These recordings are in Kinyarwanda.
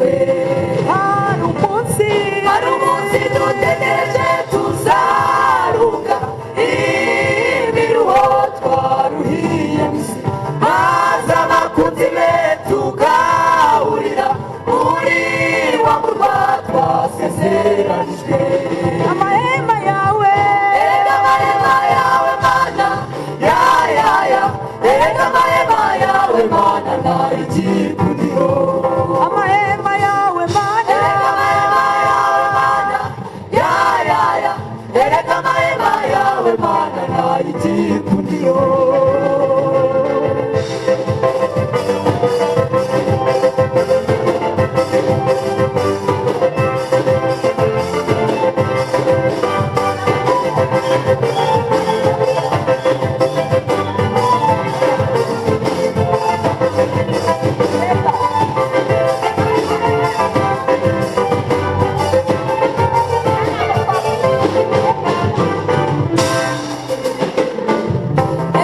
yasezeranyijwe. hari umunsi dutegereje tuzaruka imiruho twaruhiye mw'isi, maze abakunzi be tugahurira muri wa murwa twasezeranijwe. amahema yawe erega amahema yawe mana erega amahema yawe mana nari igikundiro. amahema yawe mana erega amahema yawe mana erega amahema yawe mana nari igikundiro.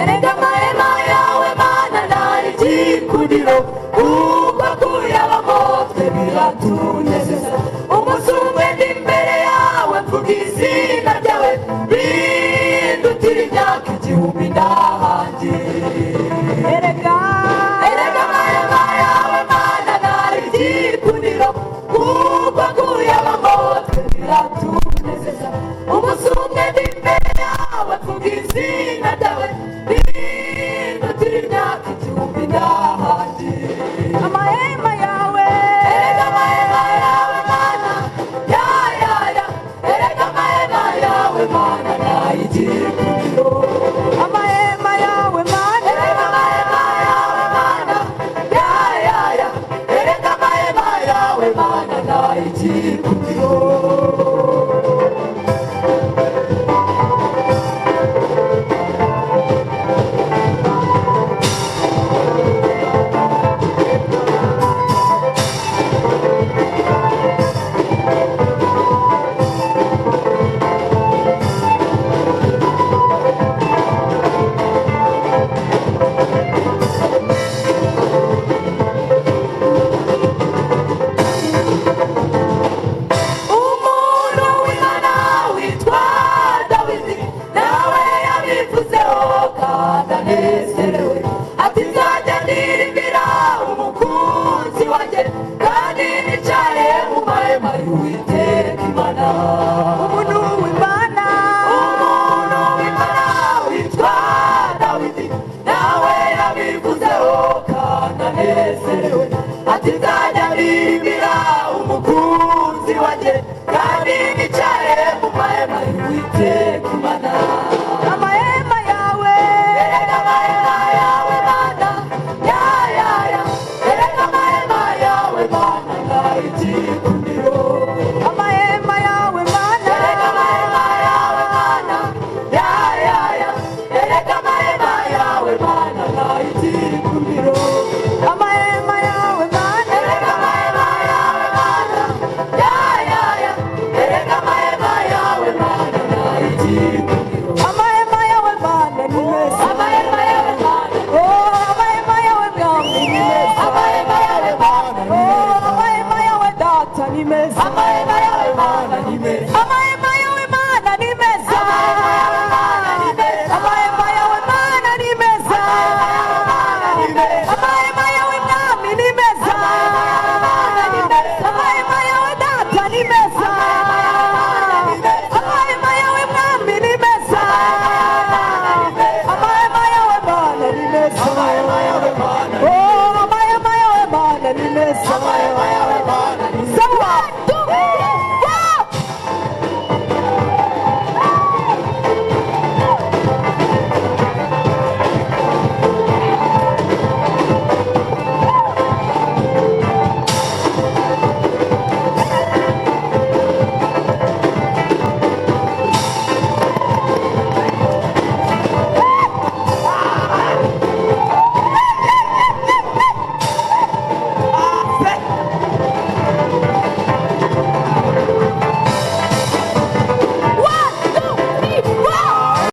erega amahema yawe mana nari igikundiro, kuko kuyabamo twe biratunezeza. umunsi umwe ndi imbere yawe mvuga izina ryawe, bindutira imyaka igihumbi ndahangiye. erega amahema yawe mana nari igikundiro, kuko kuyabamo twe biratunezeza. umunsi umwe ndi imbere yawe mvuga izina ryawe, bindutira imyaka igihumbi ndahangiye. amahema yawe erega amahema yawe mana erega amahema yawe mana nari igikundiro. amahema yawe mana erega amahema yawe mana erega amahema yawe mana nari igikundiro. umuntu w'Imana witwa Dawidi nawe yabivuzeho kandi anezerewe, ati nzajya ndirimbira umukunzi wanjye kandi nicaye mu mahema y'Uwiteka Imana. umuntu w'Imana witwa Dawidi nawe yabivuzeho kandi anezerewe, ati nzajya ndirimbira umukunzi wanjye kandi nicaye mu mahema y'Uwiteka Imana. amahema yawe erega amahema yawe mana erega amahema yawe mana nari igikundiro. amahema yawe mana erega amahema yawe mana erega amahema yawe mana nari igikundiro. amahema yawe mana erega amahema yawe mana erega amahema yawe mana nari igikundiro. amahema yawe mana ni meza amahema yawe mana oh amahema yawe bwami ni meza amahema yawe mana oh amahema yawe data ni meza amahema yawe mana ni meza. amahema yawe mana ni meza amahema yawe mana ni meza amahema